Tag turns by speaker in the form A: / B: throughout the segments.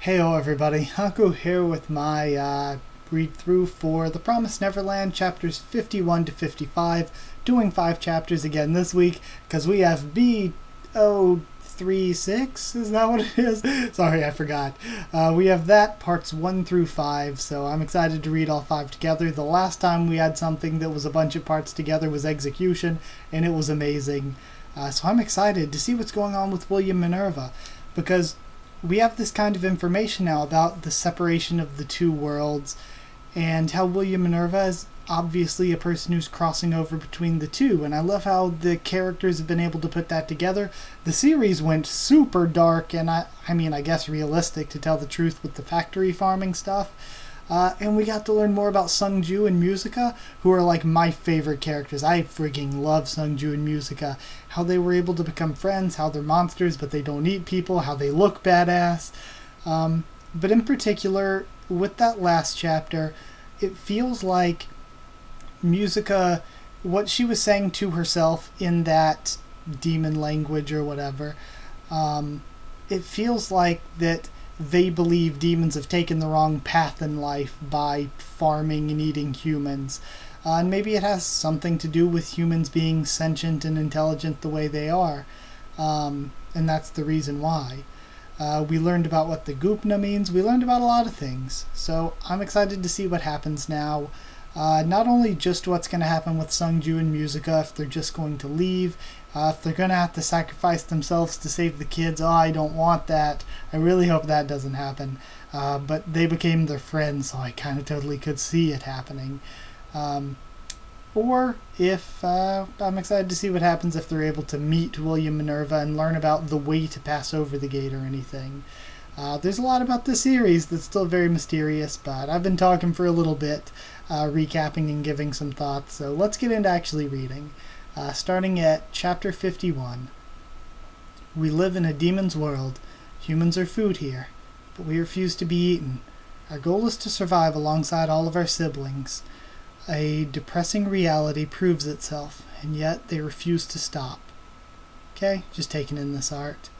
A: Heyo everybody, Haku here with my read-through for The Promised Neverland, chapters 51 to 55, doing 5 chapters again this week, because we have B06, is that what it is? Sorry, I forgot. We have that, parts 1 through 5, so I'm excited to read all 5 together. The last time we had something that was a bunch of parts together was Execution, and it was amazing. So I'm excited to see what's going on with William Minerva, because we have this kind of information now about the separation of the two worlds and how William Minerva is obviously a person who's crossing over between the two, and I love how the characters have been able to put that together. The series went super dark and I guess realistic, to tell the truth, with the factory farming stuff. And we got to learn more about Sung-joo and Musica, who are like my favorite characters. I freaking love Sung-joo and Musica. How they were able to become friends, how they're monsters but they don't eat people, how they look badass. But in particular, with that last chapter, it feels like Musica, what she was saying to herself in that demon language or whatever, it feels like that they believe demons have taken the wrong path in life by farming and eating humans. And maybe it has something to do with humans being sentient and intelligent the way they are. And that's the reason why. We learned about what the Gupna means. We learned about a lot of things. So I'm excited to see what happens now. Not only just what's going to happen with Sung-joo and Musica, if they're just going to leave, if they're going to have to sacrifice themselves to save the kids. Oh, I don't want that. I really hope that doesn't happen. But they became their friends, so I kind of totally could see it happening. Or if, I'm excited to see what happens if they're able to meet William Minerva and learn about the way to pass over the gate or anything. There's a lot about this series that's still very mysterious, but I've been talking for a little bit, recapping and giving some thoughts, so let's get into actually reading. Starting at chapter 51. We live in a demon's world. Humans are food here, but we refuse to be eaten. Our goal is to survive alongside all of our siblings. A depressing reality proves itself, and yet they refuse to stop. Okay, just taking in this art.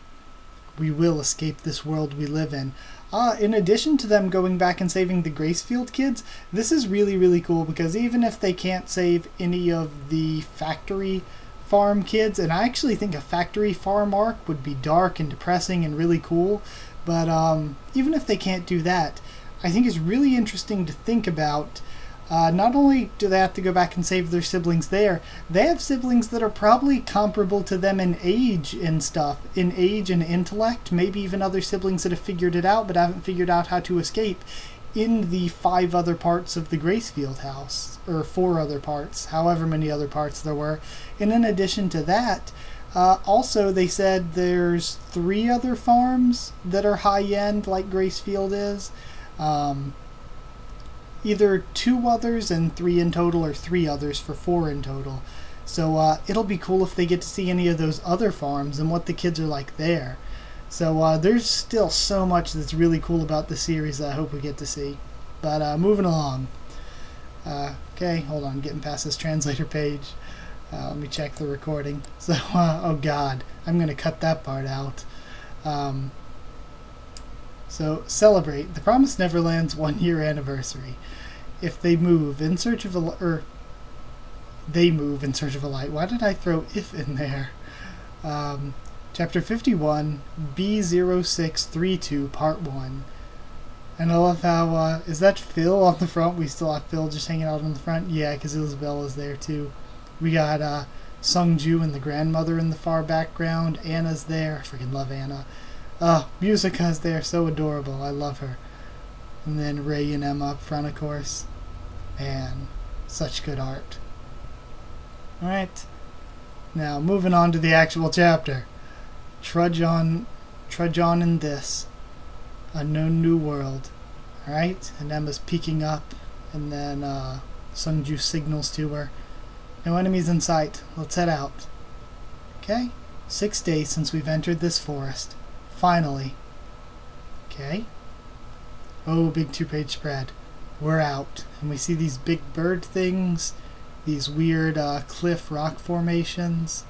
A: We will escape this world we live in. In addition to them going back and saving the Gracefield kids, this is really, really cool, because even if they can't save any of the factory farm kids, and I actually think a factory farm arc would be dark and depressing and really cool, but even if they can't do that, I think it's really interesting to think about. Not only do they have to go back and save their siblings there, they have siblings that are probably comparable to them in age and stuff, in age and intellect, maybe even other siblings that have figured it out but haven't figured out how to escape in the 5 other parts of the Gracefield house, or 4 other parts, however many other parts there were. And in addition to that, also they said there's 3 other farms that are high-end like Gracefield is. Either 2 others and 3 in total, or 3 others for 4 in total. So it'll be cool if they get to see any of those other farms and what the kids are like there. So there's still so much that's really cool about the series that I hope we get to see. But moving along. Okay, hold on, getting past this translator page. Let me check the recording. So, oh god, I'm going to cut that part out. So, celebrate the Promised Neverland's 1-year anniversary. If they move in search of a they move in search of a light. Why did I throw if in there? Chapter 51, B06-32, Part 1. And I love how, is that Phil on the front? We still have Phil just hanging out on the front? Yeah, because Isabella's there too. We got Sung-joo and the grandmother in the far background. Anna's there. I freaking love Anna. Musica's there, so adorable. I love her. And then Ray and Emma up front, of course. Man, such good art. Alright. Now, moving on to the actual chapter. Trudge on in this. Unknown new world. Alright, and Emma's peeking up, and then Sung-joo signals to her. No enemies in sight. Let's head out. Okay? 6 days since we've entered this forest. Finally. Okay. Oh, big 2-page spread. We're out. And we see these big bird things. These weird cliff rock formations.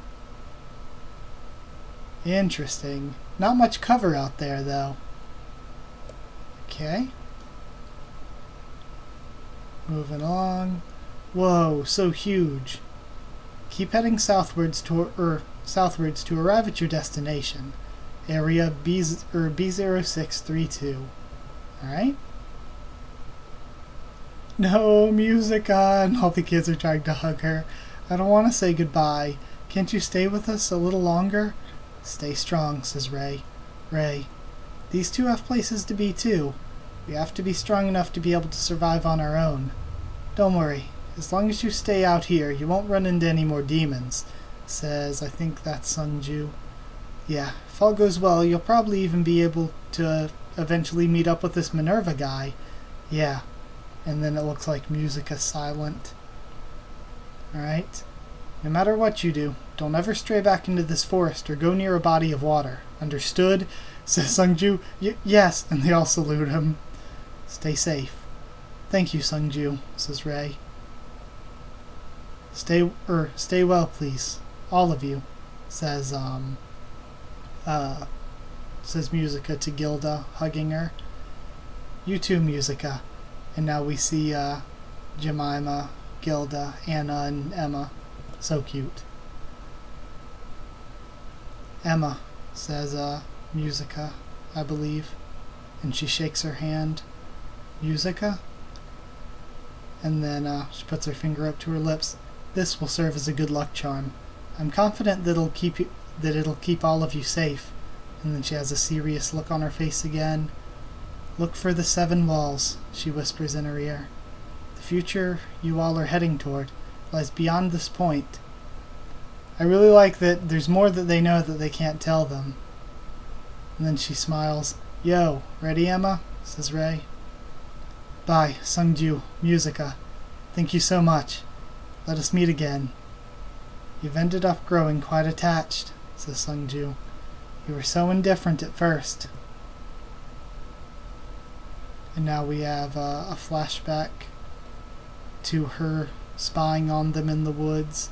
A: Interesting. Not much cover out there, though. Okay. Moving along. Whoa, so huge. Keep heading southwards to arrive at your destination. Area B06-32. Alright? No, Musica! And all the kids are trying to hug her. I don't want to say goodbye. Can't you stay with us a little longer? Stay strong, says Ray. Ray, these two have places to be too. We have to be strong enough to be able to survive on our own. Don't worry. As long as you stay out here, you won't run into any more demons, says, I think that's Sung-joo. Yeah, if all goes well, you'll probably even be able to eventually meet up with this Minerva guy. Yeah. And then it looks like Musica's silent. Alright. No matter what you do, don't ever stray back into this forest or go near a body of water. Understood? Says Sung-joo. Yes, and they all salute him. Stay safe. Thank you, Sung-joo, says Ray. Stay well, please. All of you, says Musica to Gilda, hugging her. You too, Musica. And now we see Jemima, Gilda, Anna, and Emma. So cute. Emma, says Musica, I believe. And she shakes her hand. Musica? And then she puts her finger up to her lips. This will serve as a good luck charm. I'm confident that it'll keep all of you safe. And then she has a serious look on her face again. Look for the 7 walls, she whispers in her ear. The future you all are heading toward lies beyond this point. I really like that there's more that they know that they can't tell them. And then she smiles. Yo, ready, Emma? Says Ray. Bye, Sung-joo, Musica. Thank you so much. Let us meet again. You've ended up growing quite attached, says Sung-joo. You were so indifferent at first. And now we have a flashback to her spying on them in the woods.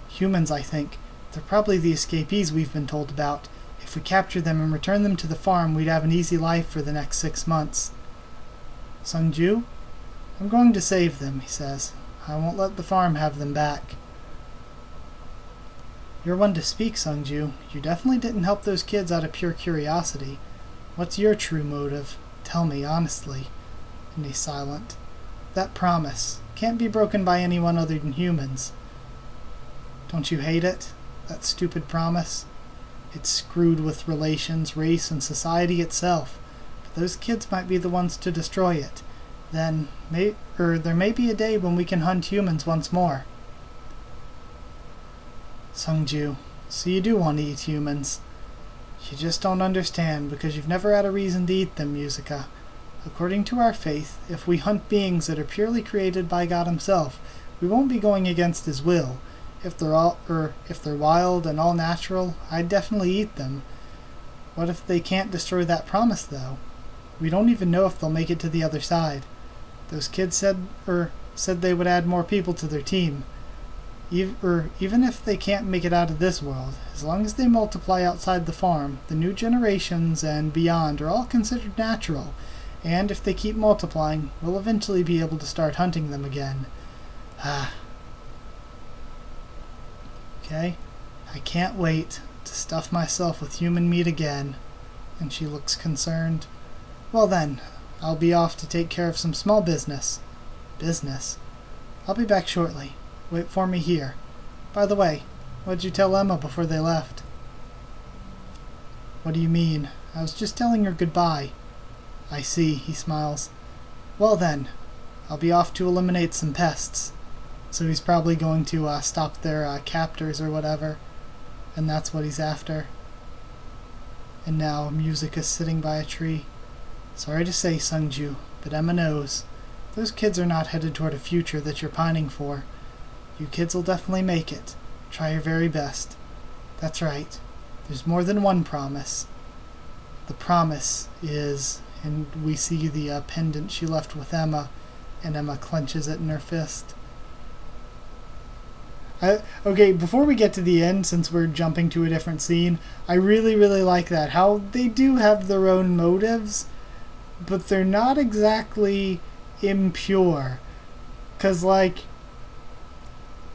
A: Humans, I think. They're probably the escapees we've been told about. If we capture them and return them to the farm, we'd have an easy life for the next 6 months. Sung-joo? I'm going to save them, he says. I won't let the farm have them back. You're one to speak, Sung-joo. You definitely didn't help those kids out of pure curiosity. What's your true motive? Tell me, honestly. And he's silent. That promise can't be broken by anyone other than humans. Don't you hate it? That stupid promise? It's screwed with relations, race, and society itself. But those kids might be the ones to destroy it. Then, there may be a day when we can hunt humans once more. Sung-joo, so you do want to eat humans. You just don't understand because you've never had a reason to eat them, Musica. According to our faith, if we hunt beings that are purely created by God himself, we won't be going against his will. If they're wild and all natural, I'd definitely eat them. What if they can't destroy that promise, though? We don't even know if they'll make it to the other side. Those kids said they would add more people to their team. Even if they can't make it out of this world, as long as they multiply outside the farm, the new generations and beyond are all considered natural, and if they keep multiplying, we'll eventually be able to start hunting them again. Okay, I can't wait to stuff myself with human meat again. And she looks concerned. Well then, I'll be off to take care of some small business. Business? I'll be back shortly. Wait for me here. By the way, what'd you tell Emma before they left? What do you mean? I was just telling her goodbye. I see, he smiles. Well then, I'll be off to eliminate some pests. So he's probably going to stop their captors or whatever. And that's what he's after. And now Music is sitting by a tree. Sorry to say, Sung-joo, but Emma knows. Those kids are not headed toward a future that you're pining for. You kids will definitely make it. Try your very best. That's right. There's more than one promise. The promise is, and we see the pendant she left with Emma, and Emma clenches it in her fist. Okay, before we get to the end, since we're jumping to a different scene, I really, really like that. How they do have their own motives, but they're not exactly impure. 'Cause, like,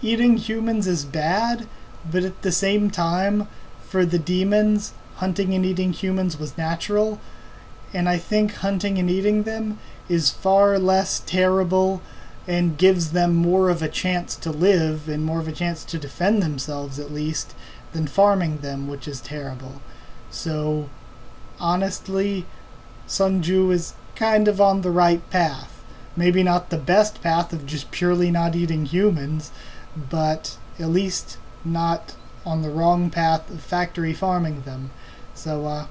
A: eating humans is bad, but at the same time, for the demons, hunting and eating humans was natural, and I think hunting and eating them is far less terrible and gives them more of a chance to live and more of a chance to defend themselves, at least, than farming them, which is terrible. So, honestly, Sung-joo is kind of on the right path. Maybe not the best path of just purely not eating humans, but at least not on the wrong path of factory farming them. So,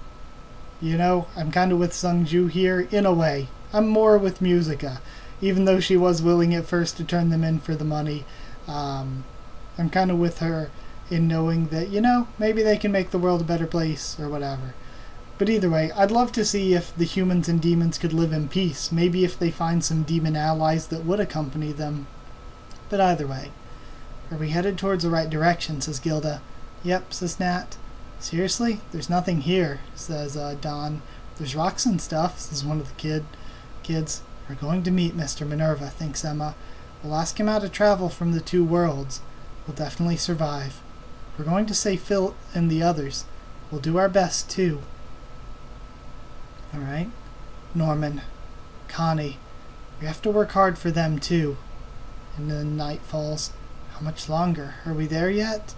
A: I'm kind of with Sung-joo here, in a way. I'm more with Musica. Even though she was willing at first to turn them in for the money, I'm kind of with her in knowing that, maybe they can make the world a better place, or whatever. But either way, I'd love to see if the humans and demons could live in peace. Maybe if they find some demon allies that would accompany them. But either way. Are we headed towards the right direction, says Gilda. Yep, says Nat. Seriously? There's nothing here, says Don. There's rocks and stuff, says one of the kids. We're going to meet Mr. Minerva, thinks Emma. We'll ask him how to travel from the two worlds. We'll definitely survive. We're going to save Phil and the others. We'll do our best, too. Alright. Norman. Connie. We have to work hard for them, too. And then night falls. How much longer? Are we there yet?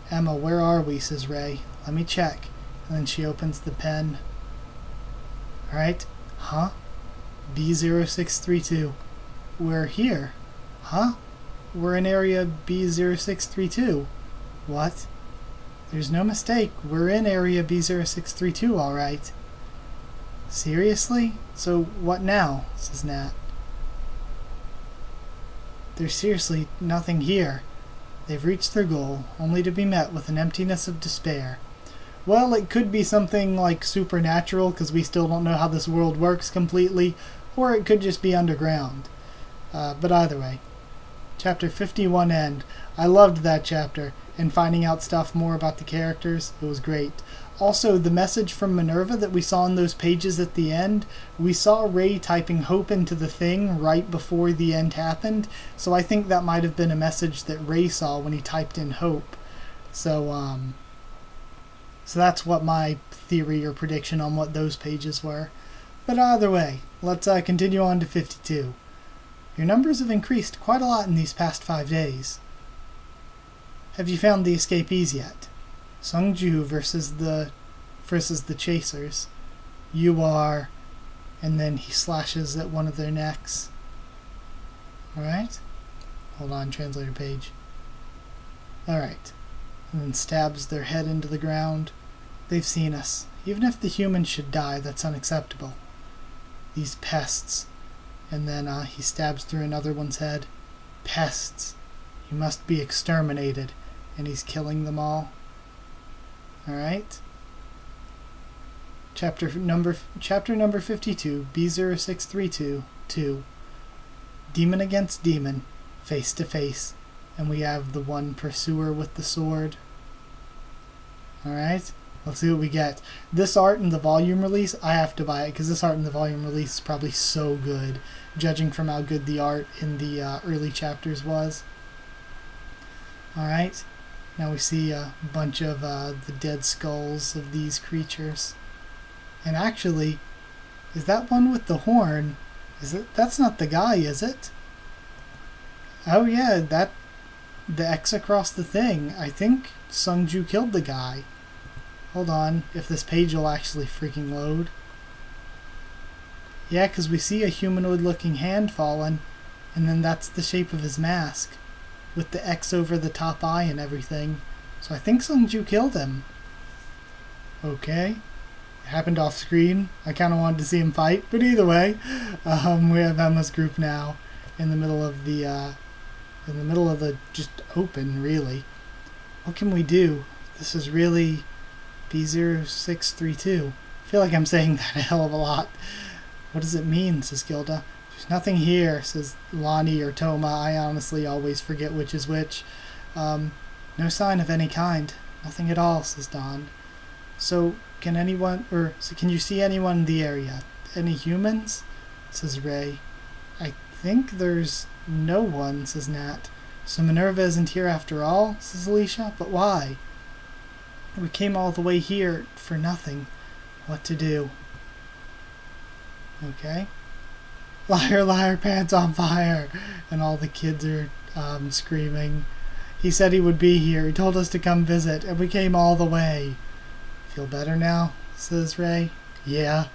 A: Emma, where are we, says Ray. Let me check. And then she opens the pen. Alright. Huh? B06-32. We're here. Huh? We're in area B06-32. What? There's no mistake. We're in area B06-32, alright. Seriously? So what now? Says Nat. There's seriously nothing here. They've reached their goal, only to be met with an emptiness of despair. Well, it could be something like supernatural, because we still don't know how this world works completely, or it could just be underground. But either way. Chapter 51 end. I loved that chapter, and finding out stuff more about the characters, it was great. Also, the message from Minerva that we saw in those pages at the end, we saw Ray typing hope into the thing right before the end happened, so I think that might have been a message that Ray saw when he typed in hope. So that's what my theory or prediction on what those pages were. But either way, let's continue on to 52. Your numbers have increased quite a lot in these past 5 days. Have you found the escapees yet? Sung-joo versus the chasers. You are... And then he slashes at one of their necks. Alright? Hold on, translator page. Alright. And then stabs their head into the ground. They've seen us. Even if the humans should die, that's unacceptable. These pests. And then he stabs through another one's head. Pests. You must be exterminated. And he's killing them all. Alright. Chapter number 52, B06-32, 2. Demon against demon, face to face. And we have the one pursuer with the sword. Alright. Let's see what we get. This art in the volume release, I have to buy it, because this art in the volume release is probably so good, judging from how good the art in the early chapters was. Alright. Now we see a bunch of the dead skulls of these creatures. And actually, is that one with the horn? That's not the guy, is it? Oh yeah, the X across the thing. I think Sung-joo killed the guy. Hold on, if this page will actually freaking load. Yeah, because we see a humanoid-looking hand fallen, and then that's the shape of his mask, with the X over the top eye and everything. So I think Sung-joo killed him. Okay. It happened off screen. I kind of wanted to see him fight, but either way, we have Emma's group now in the middle of the just open, really. What can we do? This is really B06-32. I feel like I'm saying that a hell of a lot. What does it mean, says Gilda. There's nothing here, says Lonnie or Toma. I honestly always forget which is which. No sign of any kind. Nothing at all, says Don. So can you see anyone in the area? any humans? Says Ray. I think there's no one, says Nat. So Minerva isn't here after all, says Alicia. But why? We came all the way here for nothing. What to do? Okay. Liar, liar, pants on fire! And all the kids are screaming. He said he would be here. He told us to come visit, and we came all the way. Feel better now? Says Ray. Yeah.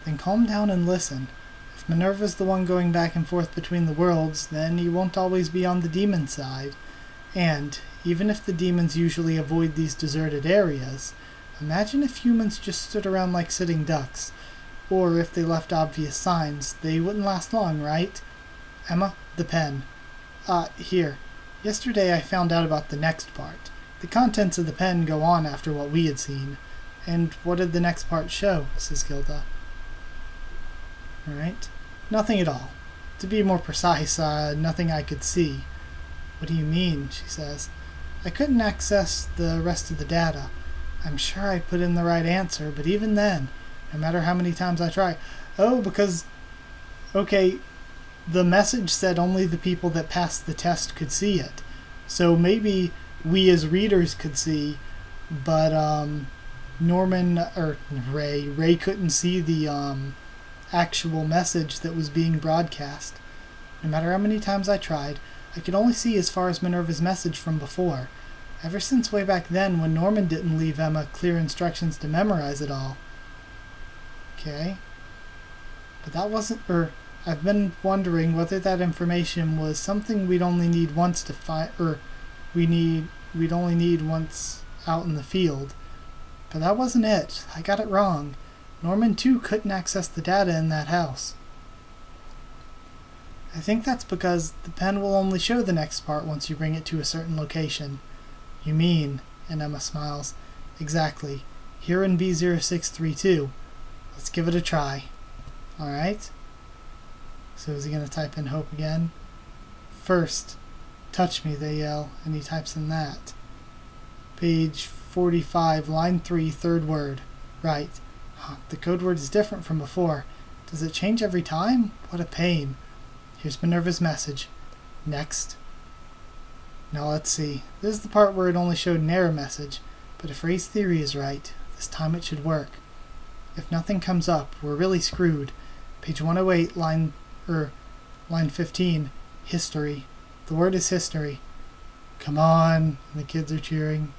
A: Then calm down and listen. If Minerva's the one going back and forth between the worlds, then he won't always be on the demon side. And, even if the demons usually avoid these deserted areas, imagine if humans just stood around like sitting ducks. Or if they left obvious signs, they wouldn't last long, right? Emma, the pen. Here. Yesterday I found out about the next part. The contents of the pen go on after what we had seen. And what did the next part show? Says Gilda. Alright. Nothing at all. To be more precise, nothing I could see. What do you mean? She says. I couldn't access the rest of the data. I'm sure I put in the right answer, but even then, no matter how many times I try... Oh, because... Okay, the message said only the people that passed the test could see it. So maybe we as readers could see, but Ray couldn't see the actual message that was being broadcast. No matter how many times I tried, I could only see as far as Minerva's message from before. Ever since way back then when Norman didn't leave Emma clear instructions to memorize it all. Okay. But that wasn't... I've been wondering whether that information was something we'd only need once to find... we'd only need once out in the field. But that wasn't it. I got it wrong. Norman, too, couldn't access the data in that house. I think that's because the pen will only show the next part once you bring it to a certain location. You mean, and Emma smiles, exactly. Here in B06-32. Let's give it a try. Alright? So is he going to type in hope again? First, touch me, they yell, and he types in that. Page 45, line 3, third word. Right. The code word is different from before. Does it change every time? What a pain. Here's Minerva's message. Next. Now let's see. This is the part where it only showed an error message, but if Ray's theory is right, this time it should work. If nothing comes up, we're really screwed. Page 108, line 15, history. The word is history. Come on, and the kids are cheering.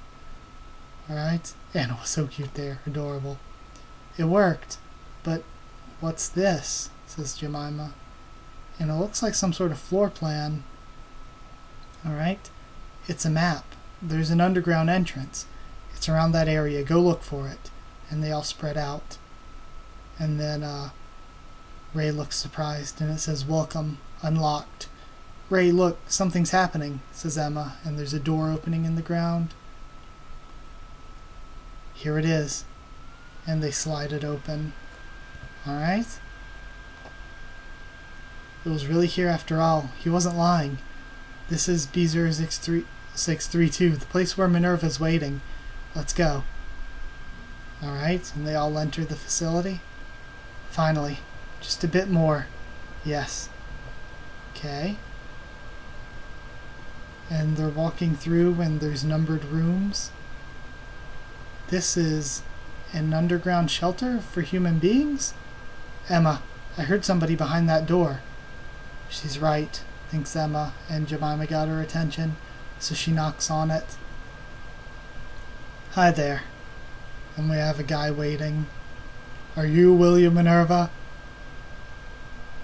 A: Alright? Anna was so cute there, adorable. It worked, but what's this? Says Jemima. And it looks like some sort of floor plan. Alright? It's a map. There's an underground entrance. It's around that area. Go look for it. And they all spread out. And then Ray looks surprised and it says welcome, unlocked. Ray, look, something's happening, says Emma, and there's a door opening in the ground. Here it is. And they slide it open. Alright? It was really here after all. He wasn't lying. This is B06-32, the place where Minerva's waiting. Let's go. Alright, and they all enter the facility. Finally. Just a bit more. Yes. Okay. And they're walking through and there's numbered rooms. This is an underground shelter for human beings? Emma, I heard somebody behind that door. She's right, thinks Emma, and Jemima got her attention, so she knocks on it. Hi there. And we have a guy waiting. Are you William Minerva?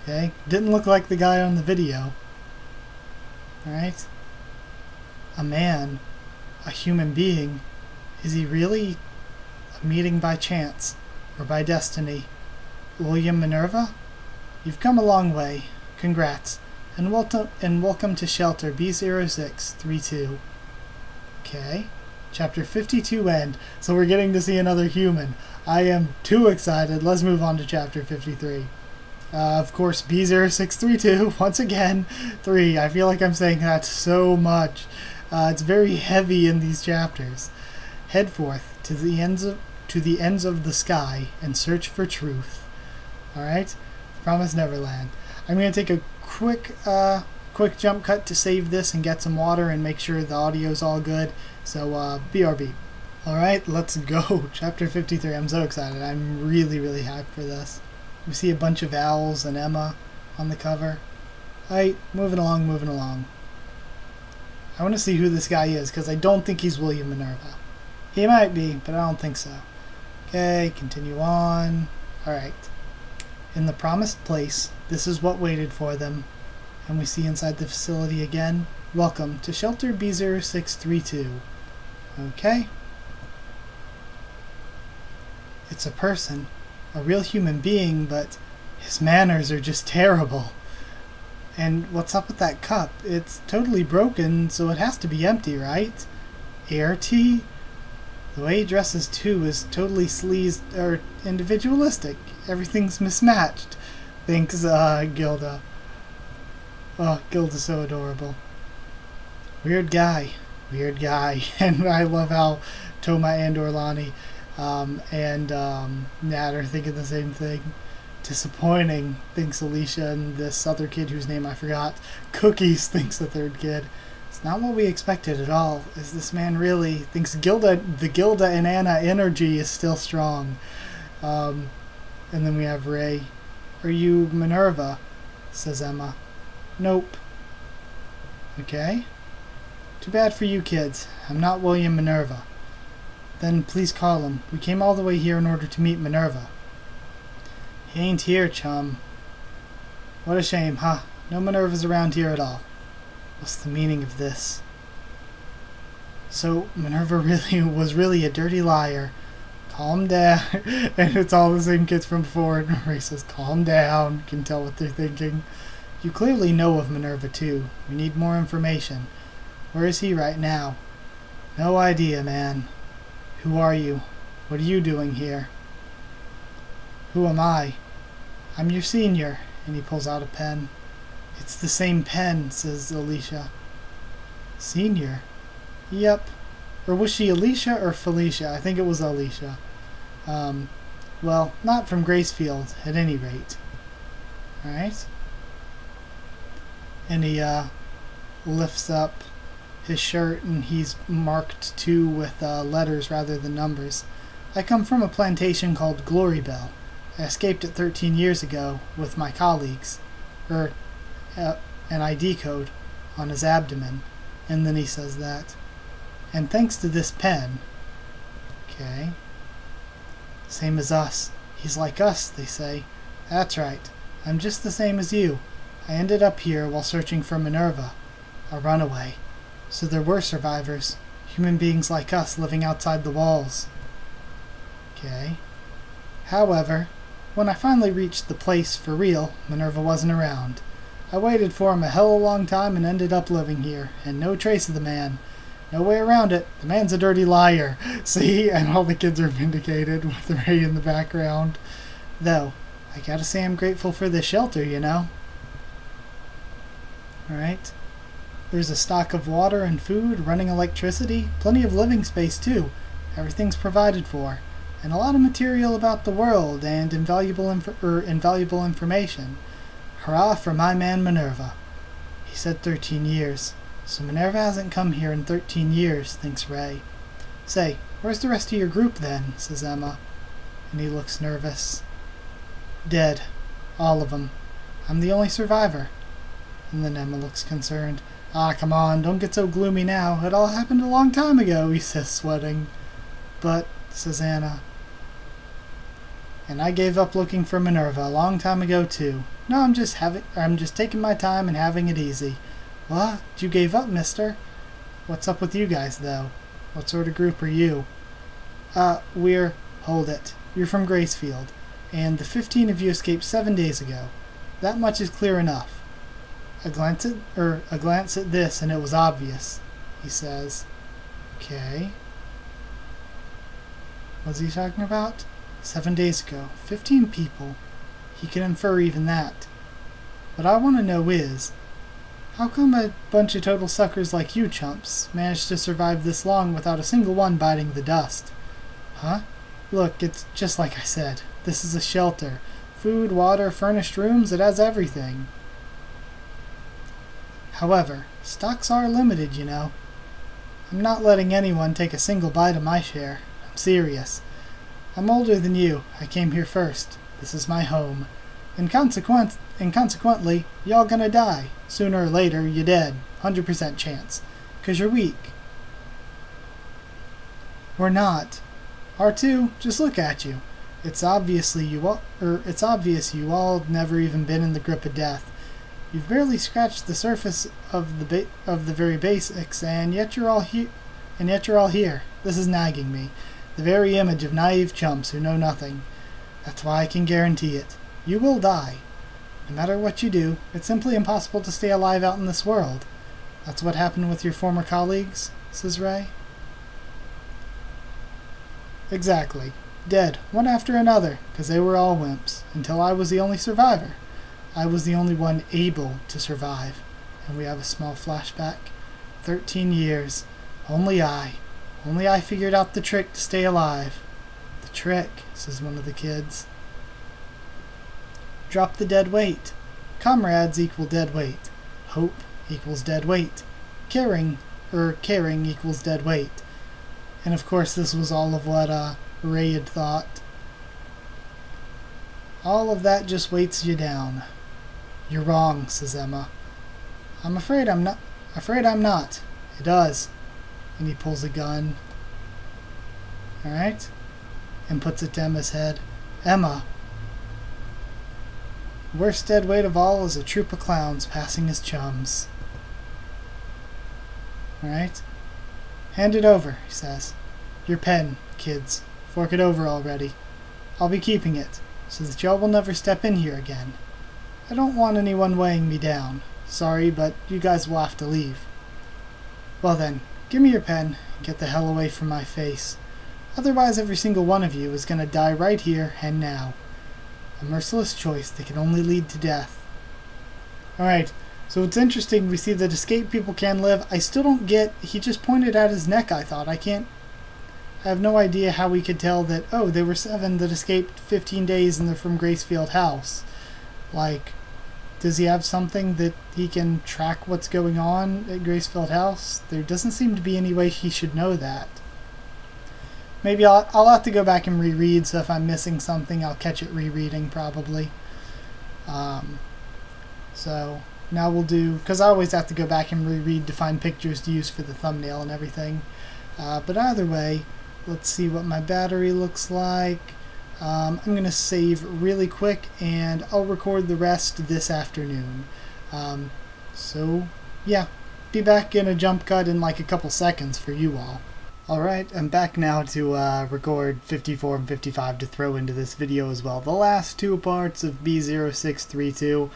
A: Okay, didn't look like the guy on the video. Alright. A man. A human being. Is he really a meeting by chance? Or by destiny? William Minerva? You've come a long way. Congrats. And welcome to Shelter B06-32. Okay. Chapter 52 end. So we're getting to see another human. I am too excited. Let's move on to Chapter 53. Of course, B06-32, once again, 3. I feel like I'm saying that so much. It's very heavy in these chapters. Head forth to the ends to the ends of the sky and search for truth. Alright? Promised Neverland. I'm going to take a quick jump cut to save this and get some water and make sure the audio's all good. So, BRB. Alright, let's go. Chapter 53. I'm so excited. I'm really, really hyped for this. We see a bunch of owls and Emma on the cover. Alright, moving along. I want to see who this guy is, because I don't think he's William Minerva. He might be, but I don't think so. Okay, continue on. Alright. In the promised place, this is what waited for them. And we see inside the facility again. Welcome to Shelter B06-32. Okay. It's a person. A real human being, but his manners are just terrible. And what's up with that cup? It's totally broken, so it has to be empty, right? Air tea? The way he dresses, too, is totally sleazed, or individualistic. Everything's mismatched. Thanks, Gilda. Oh, Gilda's so adorable. Weird guy. And I love how Toma and Orlani and Nat are thinking the same thing. Disappointing, thinks Alicia, and this other kid whose name I forgot. Cookies, thinks the third kid. It's not what we expected at all. Is this man really? Thinks the Gilda and Anna energy is still strong. And then we have Ray. Are you Minerva? Says Emma. Nope. Okay. Too bad for you kids. I'm not William Minerva. Then please call him. We came all the way here in order to meet Minerva. He ain't here, chum. What a shame, huh? No Minerva's around here at all. What's the meaning of this? So, Minerva was really a dirty liar. Calm down. And it's all the same kids from before. And Ray says, calm down. Can tell what they're thinking. You clearly know of Minerva, too. We need more information. Where is he right now? No idea, man. Who are you? What are you doing here? Who am I? I'm your senior. And he pulls out a pen. It's the same pen, says Alicia. Senior? Yep. Or was she Alicia or Felicia? I think it was Alicia. Well, not from Gracefield, at any rate. Alright. And he, lifts up his shirt, and he's marked 2 with, letters rather than numbers. I come from a plantation called Glorybell. I escaped it 13 years ago with my colleagues. An ID code on his abdomen. And then he says that. And thanks to this pen. Okay. Same as us. He's like us, they say. That's right. I'm just the same as you. I ended up here while searching for Minerva. A runaway. So there were survivors. Human beings like us living outside the walls. Okay. However, when I finally reached the place for real, Minerva wasn't around. I waited for him a hell of a long time and ended up living here, and no trace of the man. No way around it. The man's a dirty liar. See? And all the kids are vindicated with Ray in the background. Though, I gotta say I'm grateful for this shelter, you know? Alright. There's a stock of water and food, running electricity, plenty of living space too. Everything's provided for. And a lot of material about the world and invaluable information. Hurrah for my man Minerva. He said 13 years. So Minerva hasn't come here in 13 years, thinks Ray. Say, where's the rest of your group then? Says Emma. And he looks nervous. Dead. All of them. I'm the only survivor. And then Emma looks concerned. Ah, come on, don't get so gloomy now. It all happened a long time ago, he says, sweating. But, says Anna. And I gave up looking for Minerva a long time ago, too. No, I'm just taking my time and having it easy. What? You gave up, mister? What's up with you guys, though? What sort of group are you? Hold it. You're from Gracefield. And the 15 of you escaped 7 days ago. That much is clear enough. A glance at this, and it was obvious, he says. Okay. What's he talking about? 7 days ago. 15 people. He can infer even that. What I want to know is, how come a bunch of total suckers like you chumps managed to survive this long without a single one biting the dust? Huh? Look, it's just like I said. This is a shelter. Food, water, furnished rooms, it has everything. However, stocks are limited, you know. I'm not letting anyone take a single bite of my share. I'm serious. I'm older than you. I came here first. This is my home. And consequently, y'all gonna die. Sooner or later, you're dead. 100% chance. 'Cause you're weak. We're not. R2, just look at you. It's obvious you all never even been in the grip of death. You've barely scratched the surface of the very basics, and yet you're all here. This is nagging me. The very image of naive chumps who know nothing. That's why I can guarantee it. You will die. No matter what you do, it's simply impossible to stay alive out in this world. That's what happened with your former colleagues, says Ray. Exactly. Dead, one after another, because they were all wimps, until I was the only survivor. I was the only one able to survive. And we have a small flashback. 13 years. Only I figured out the trick to stay alive. The trick, says one of the kids. Drop the dead weight. Comrades equal dead weight. Hope equals dead weight. Caring equals dead weight. And of course this was all of what Ray had thought. All of that just weights you down. You're wrong, says Emma. I'm afraid I'm not. It does. And he pulls a gun. Alright? And puts it to Emma's head. Emma. Worst dead weight of all is a troop of clowns passing as chums. Alright? Hand it over, he says. Your pen, kids. Fork it over already. I'll be keeping it, so that y'all will never step in here again. I don't want anyone weighing me down. Sorry, but you guys will have to leave. Well then, give me your pen and get the hell away from my face. Otherwise every single one of you is gonna die right here and now. A merciless choice that can only lead to death. Alright, so it's interesting, we see that escaped people can live. I still don't get, he just pointed at his neck, I thought. I have no idea how we could tell that, oh, there were 7 that escaped 15 days and they're from Gracefield House. Like, does he have something that he can track what's going on at Gracefield House? There doesn't seem to be any way he should know that. Maybe I'll have to go back and reread, so if I'm missing something, I'll catch it rereading probably. So now we'll do, because I always have to go back and reread to find pictures to use for the thumbnail and everything. But either way, let's see what my battery looks like. I'm going to save really quick and I'll record the rest this afternoon. So yeah, be back in a jump cut in like a couple seconds for you all. Alright, I'm back now to record 54 and 55 to throw into this video as well. The last 2 parts of B06-32,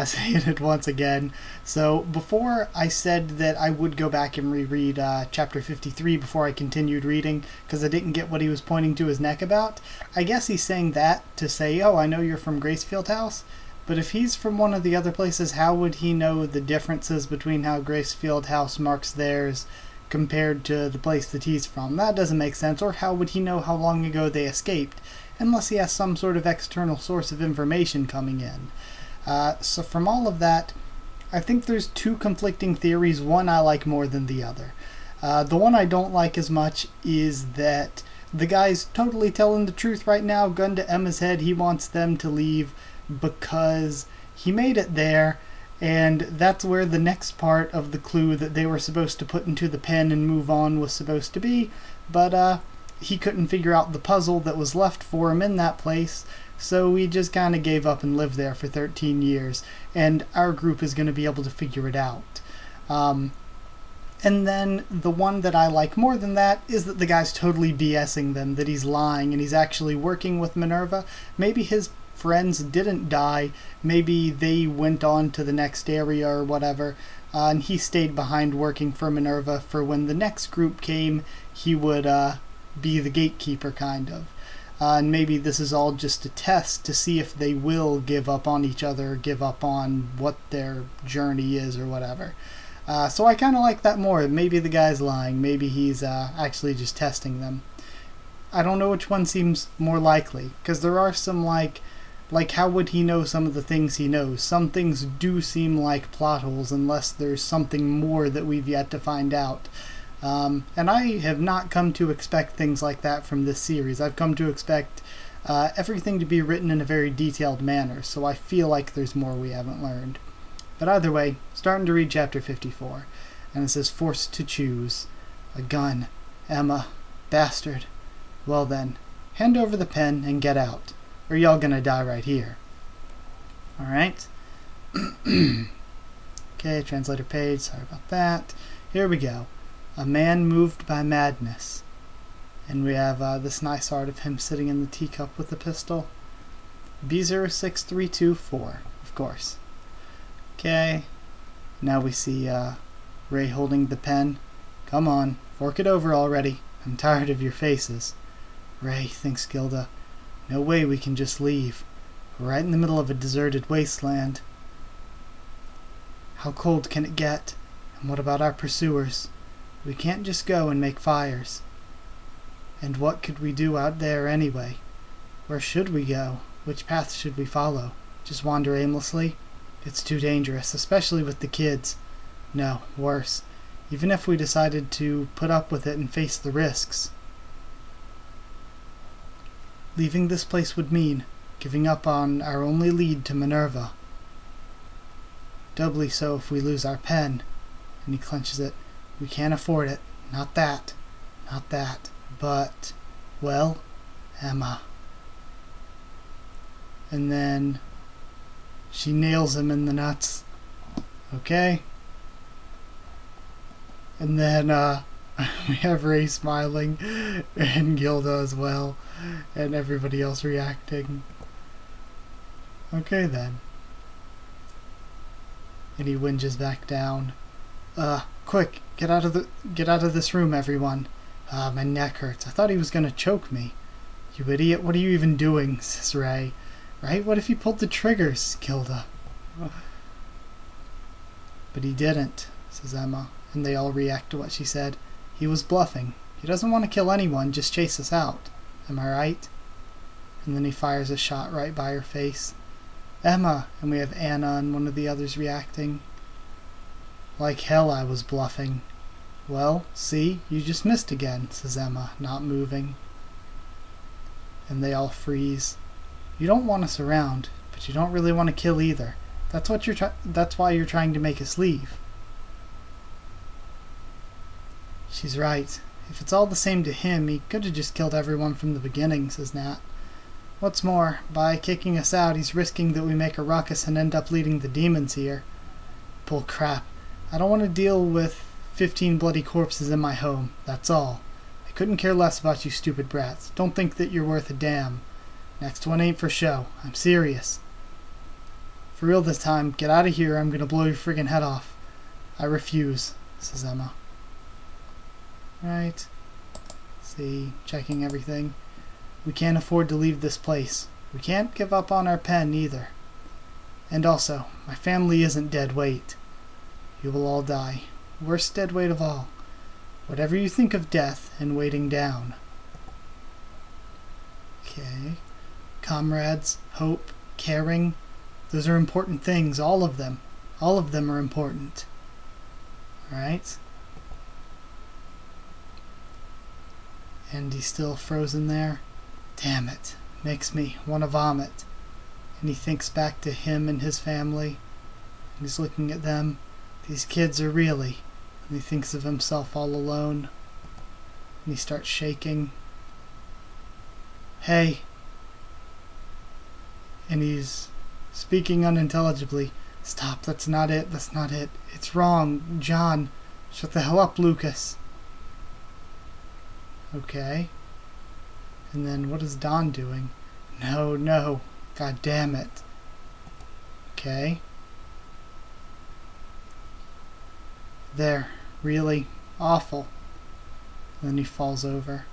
A: saying it once again. So before I said that I would go back and reread chapter 53 before I continued reading, because I didn't get what he was pointing to his neck about. I guess he's saying that to say, oh, I know you're from Gracefield House. But if he's from one of the other places, how would he know the differences between how Gracefield House marks theirs compared to the place that he's from? That doesn't make sense. Or how would he know how long ago they escaped, unless he has some sort of external source of information coming in? So from all of that, I think there's 2 conflicting theories. One I like more than the other. The one I don't like as much is that the guy's totally telling the truth right now, gun to Emma's head. He wants them to leave because he made it there. And that's where the next part of the clue that they were supposed to put into the pen and move on was supposed to be. But he couldn't figure out the puzzle that was left for him in that place. So he just kind of gave up and lived there for 13 years. And our group is going to be able to figure it out. And then the one that I like more than that is that the guy's totally BSing them, that he's lying and he's actually working with Minerva. Maybe his friends didn't die, maybe they went on to the next area or whatever, and he stayed behind working for Minerva for when the next group came, he would be the gatekeeper kind of. And maybe this is all just a test to see if they will give up on each other, give up on what their journey is or whatever. So I kind of like that more. Maybe the guy's lying, maybe he's actually just testing them. I don't know which one seems more likely, because there are some, like how would he know some of the things he knows? Some things do seem like plot holes unless there's something more that we've yet to find out. And I have not come to expect things like that from this series. I've come to expect everything to be written in a very detailed manner, so I feel like there's more we haven't learned. But either way, starting to read chapter 54, and it says, forced to choose. A gun. Emma. Bastard. Well then, hand over the pen and get out, or y'all gonna die right here. Alright. Okay, translator page, sorry about that. Here we go. A man moved by madness. And we have this nice art of him sitting in the teacup with the pistol. B06-32-4, of course. Okay. Now we see Ray holding the pen. Come on, fork it over already. I'm tired of your faces. Ray, thinks Gilda. No way we can just leave. We're right in the middle of a deserted wasteland. How cold can it get? And what about our pursuers? We can't just go and make fires. And what could we do out there anyway? Where should we go? Which path should we follow? Just wander aimlessly? It's too dangerous, especially with the kids. No, worse. Even if we decided to put up with it and face the risks. Leaving this place would mean giving up on our only lead to Minerva. Doubly so if we lose our pen. And he clenches it. We can't afford it. Not that. Not that. But, well, Emma. And then she nails him in the nuts. Okay. And then we have Ray smiling, and Gilda as well, and everybody else reacting. Okay then. And he whinges back down. Quick, get out of this room, everyone. My neck hurts. I thought he was gonna choke me. You idiot, what are you even doing? Says Ray. Right? What if he pulled the triggers, Gilda? But he didn't, says Emma. And they all react to what she said. He was bluffing. He doesn't want to kill anyone, just chase us out. Am I right? And then he fires a shot right by her face. Emma! And we have Anna and one of the others reacting. Like hell I was bluffing. Well, see, you just missed again, says Emma, not moving. And they all freeze. You don't want us around, but you don't really want to kill either. That's why you're trying to make us leave. She's right. If it's all the same to him, he could have just killed everyone from the beginning, says Nat. What's more, by kicking us out, he's risking that we make a ruckus and end up leading the demons here. Bull crap. I don't want to deal with 15 bloody corpses in my home, that's all. I couldn't care less about you stupid brats. Don't think that you're worth a damn. Next one ain't for show. I'm serious. For real this time, get out of here or I'm gonna blow your friggin' head off. I refuse, says Emma. Right. See, checking everything. We can't afford to leave this place. We can't give up on our pen either. And also, my family isn't dead weight. You will all die. Worst dead weight of all. Whatever you think of death and waiting down. Okay. Comrades, hope, caring. Those are important things, all of them. All of them are important. Alright. And he's still frozen there. Damn it. Makes me want to vomit. And he thinks back to him and his family. And he's looking at them. These kids are really. And he thinks of himself all alone. And he starts shaking. Hey. And he's speaking unintelligibly. Stop, that's not it, that's not it. It's wrong, John. Shut the hell up, Lucas. Okay. And then what is Don doing? No, no. God damn it. Okay. There. Really? Awful. And then he falls over.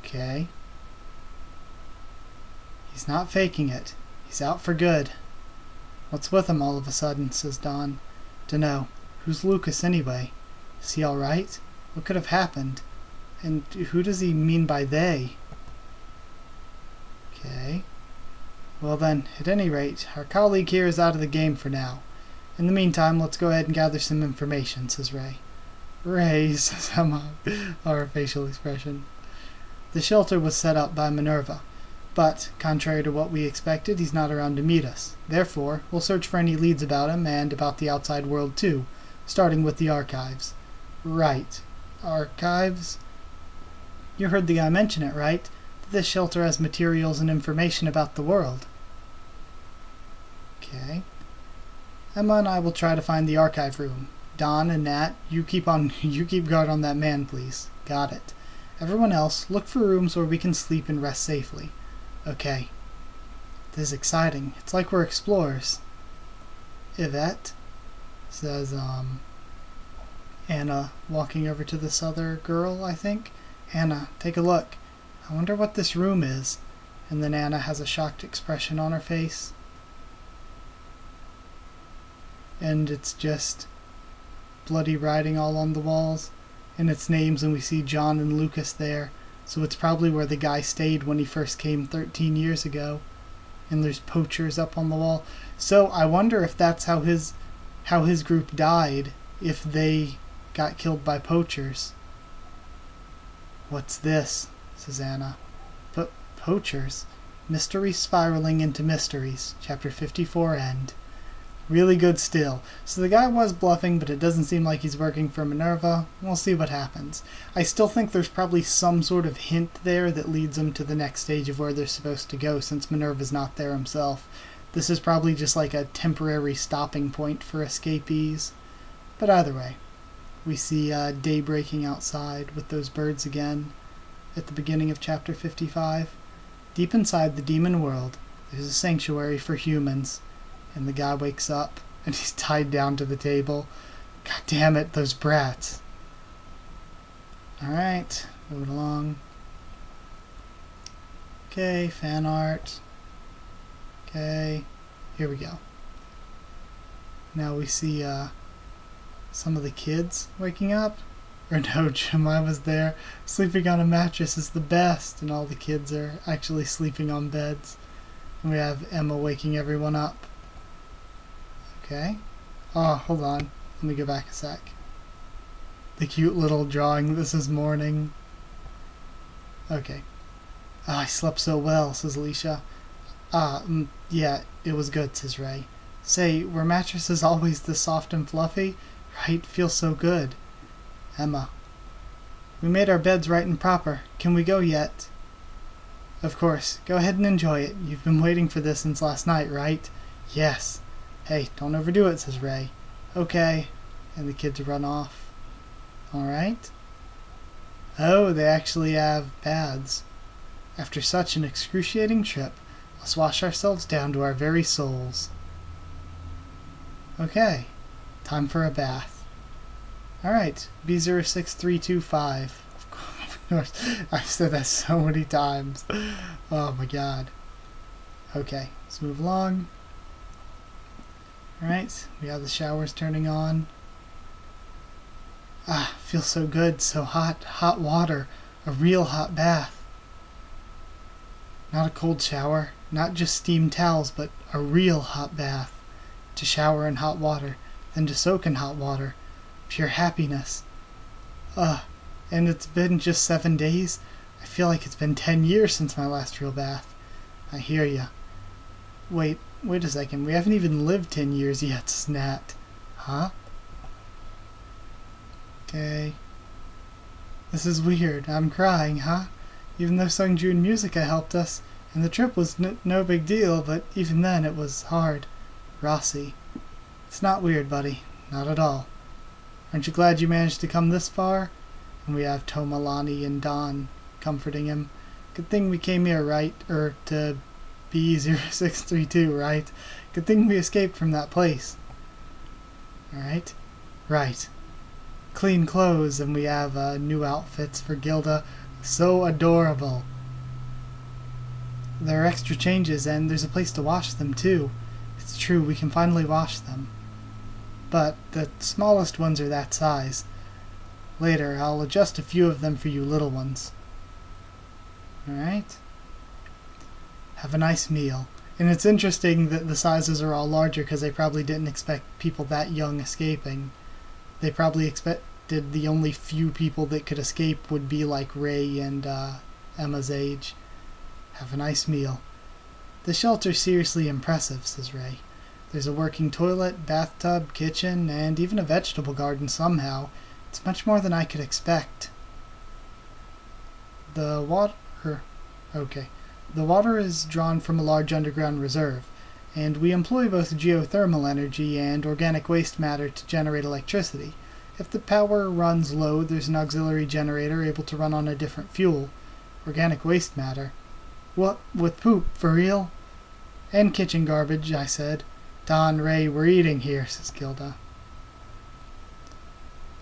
A: Okay. He's not faking it. He's out for good. What's with him all of a sudden, says Don. Dunno. Who's Lucas anyway? Is he alright? What could have happened? And who does he mean by they? Okay. Well then, at any rate, our colleague here is out of the game for now. In the meantime, let's go ahead and gather some information, says Ray. Ray, says Emma, our facial expression. The shelter was set up by Minerva, but, contrary to what we expected, he's not around to meet us. Therefore, we'll search for any leads about him and about the outside world too, starting with the archives. Right. Archives? You heard the guy mention it, right? That this shelter has materials and information about the world. Okay. Emma and I will try to find the archive room. Don and Nat, you keep guard on that man, please. Got it. Everyone else, look for rooms where we can sleep and rest safely. Okay. This is exciting. It's like we're explorers. Yvette, says, Anna, walking over to this other girl, I think. Anna, take a look. I wonder what this room is. And then Anna has a shocked expression on her face. And it's just bloody writing all on the walls. And its names, and we see John and Lucas there. So it's probably where the guy stayed when he first came 13 years ago. And there's poachers up on the wall. So I wonder if that's how his group died, if they got killed by poachers. What's this? Says Anna. But poachers. Mysteries spiraling into mysteries. Chapter 54 end. Really good still. So the guy was bluffing, but it doesn't seem like he's working for Minerva. We'll see what happens. I still think there's probably some sort of hint there that leads them to the next stage of where they're supposed to go, since Minerva's not there himself. This is probably just like a temporary stopping point for escapees. But either way, we see day breaking outside with those birds again at the beginning of chapter 55. Deep inside the demon world, there's a sanctuary for humans. And the guy wakes up, and he's tied down to the table. God damn it, those brats. Alright, moving along. Okay, fan art. Okay, here we go. Now we see some of the kids waking up. Or no, Jemima's there. Sleeping on a mattress is the best, and all the kids are actually sleeping on beds. And we have Emma waking everyone up. Okay. Oh, hold on. Let me go back a sec. The cute little drawing. This is morning. Okay. Oh, I slept so well, says Alicia. Yeah, it was good, says Ray. Say, were mattresses always this soft and fluffy? Right? Feels so good. Emma. We made our beds right and proper. Can we go yet? Of course. Go ahead and enjoy it. You've been waiting for this since last night, right? Yes. Hey, don't overdo it, says Ray. Okay. And the kids run off. Alright. Oh, they actually have baths. After such an excruciating trip, let's wash ourselves down to our very souls. Okay. Time for a bath. Alright. B06-32. Of course. I've said that so many times. Oh my god. Okay. Let's move along. Alright, we have the showers turning on. Ah, feels so good, so hot. Hot water. A real hot bath. Not a cold shower, not just steam towels, but a real hot bath. To shower in hot water, then to soak in hot water. Pure happiness. And it's been just 7 days? I feel like it's been 10 years since my last real bath. I hear ya. Wait a second, we haven't even lived 10 years yet, Snat. Huh? Okay. This is weird. I'm crying, huh? Even though sung-joo and Musica helped us, and the trip was no big deal, but even then it was hard. Rossi. It's not weird, buddy. Not at all. Aren't you glad you managed to come this far? And we have Tomalani and Don comforting him. Good thing we came here, right? To B06-32, right? Good thing we escaped from that place. Alright? Right. Clean clothes, and we have new outfits for Gilda. So adorable. There are extra changes, and there's a place to wash them, too. It's true, we can finally wash them. But the smallest ones are that size. Later, I'll adjust a few of them for you little ones. Alright? Have a nice meal. And it's interesting that the sizes are all larger because they probably didn't expect people that young escaping. They probably expected the only few people that could escape would be like Ray and Emma's age. Have a nice meal. The shelter's seriously impressive, says Ray. There's a working toilet, bathtub, kitchen, and even a vegetable garden somehow. It's much more than I could expect. The water is drawn from a large underground reserve, and we employ both geothermal energy and organic waste matter to generate electricity. If the power runs low, there's an auxiliary generator able to run on a different fuel. Organic waste matter. What, with poop, for real? And kitchen garbage, I said. Don, Ray, we're eating here, says Gilda.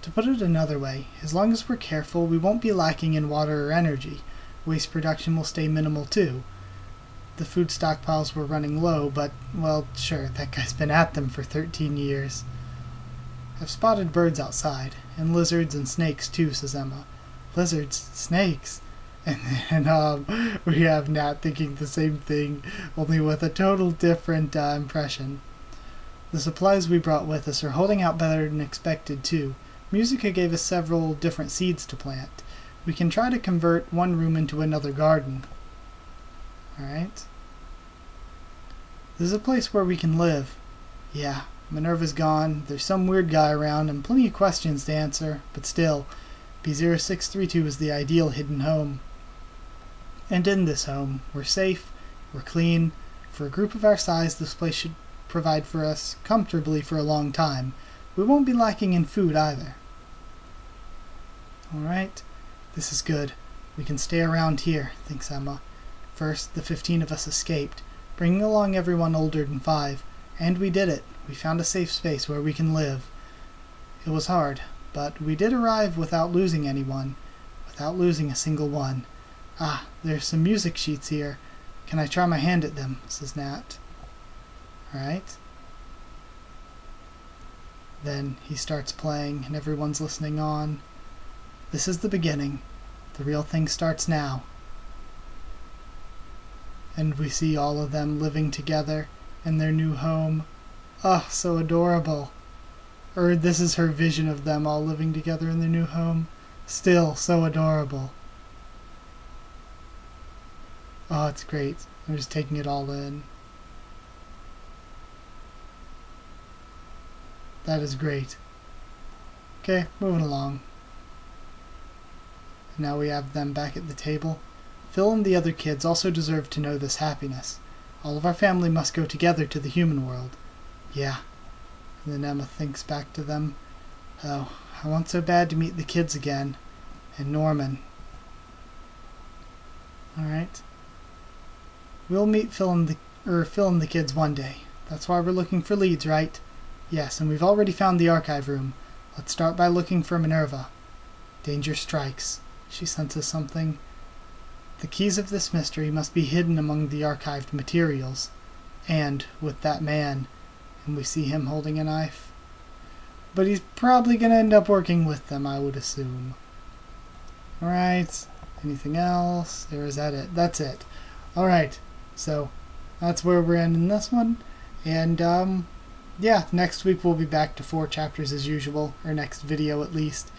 A: To put it another way, as long as we're careful, we won't be lacking in water or energy. Waste production will stay minimal too. The food stockpiles were running low, but, well, sure, that guy's been at them for 13 years. I've spotted birds outside, and lizards and snakes too, says Emma. Lizards? Snakes? And then we have Nat thinking the same thing, only with a total different impression. The supplies we brought with us are holding out better than expected too. Musica gave us several different seeds to plant. We can try to convert one room into another garden. Alright. This is a place where we can live. Yeah, Minerva's gone, there's some weird guy around, and plenty of questions to answer, but still, B06-32 is the ideal hidden home. And in this home, we're safe, we're clean. For a group of our size, this place should provide for us comfortably for a long time. We won't be lacking in food either. Alright, this is good. We can stay around here, thinks Emma. First, the 15 of us escaped, bringing along everyone older than 5. And we did it. We found a safe space where we can live. It was hard, but we did arrive without losing anyone. Without losing a single one. Ah, there's some music sheets here. Can I try my hand at them? Says Nat. Alright. Then he starts playing, and everyone's listening on. This is the beginning. The real thing starts now. And we see all of them living together in their new home. Oh, so adorable. Or this is her vision of them all living together in their new home. Still so adorable. Oh, it's great. I'm just taking it all in. That is great. Okay, moving along. Now we have them back at the table. Phil and the other kids also deserve to know this happiness. All of our family must go together to the human world. Yeah. And then Emma thinks back to them. Oh, I want so bad to meet the kids again. And Norman. Alright. We'll meet Phil and the kids one day. That's why we're looking for leads, right? Yes, and we've already found the archive room. Let's start by looking for Minerva. Danger strikes. She senses something. The keys of this mystery must be hidden among the archived materials. And with that man. And we see him holding a knife. But he's probably going to end up working with them, I would assume. Alright. Anything else? Or is that it? That's it. Alright. So, that's where we're ending this one. And, yeah, next week we'll be back to 4 chapters as usual. Or next video, at least.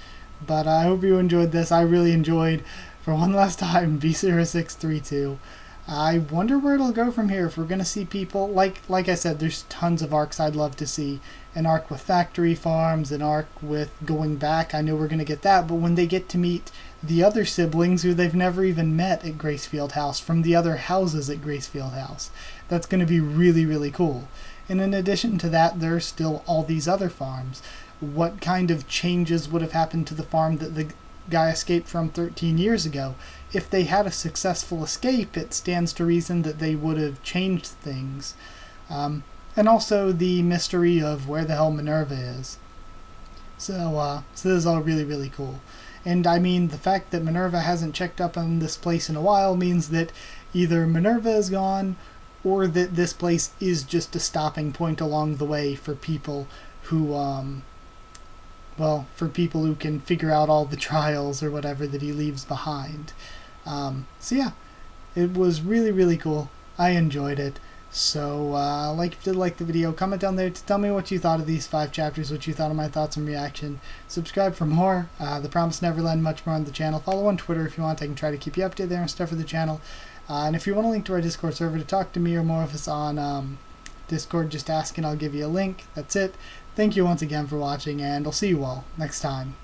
A: But I hope you enjoyed this. I really enjoyed, for one last time, B06-32. I wonder where it'll go from here. If we're going to see people, like I said, there's tons of arcs I'd love to see. An arc with factory farms, an arc with going back. I know we're going to get that, but when they get to meet the other siblings who they've never even met at Gracefield House, from the other houses at Gracefield House, that's going to be really, really cool. And in addition to that, there's still all these other farms. What kind of changes would have happened to the farm that the guy escaped from 13 years ago? If they had a successful escape, it stands to reason that they would have changed things. And also the mystery of where the hell Minerva is. So this is all really, really cool. And I mean, the fact that Minerva hasn't checked up on this place in a while means that either Minerva is gone, or that this place is just a stopping point along the way for people who well, for people who can figure out all the trials or whatever that he leaves behind. So yeah, it was really, really cool. I enjoyed it. So, if you did like the video, comment down there to tell me what you thought of these 5 chapters, what you thought of my thoughts and reaction. Subscribe for more. The Promised Neverland, much more on the channel. Follow on Twitter if you want. I can try to keep you updated there and stuff for the channel. And if you want a link to our Discord server to talk to me or more of us on Discord, just ask and I'll give you a link. That's it. Thank you once again for watching, and I'll see you all next time.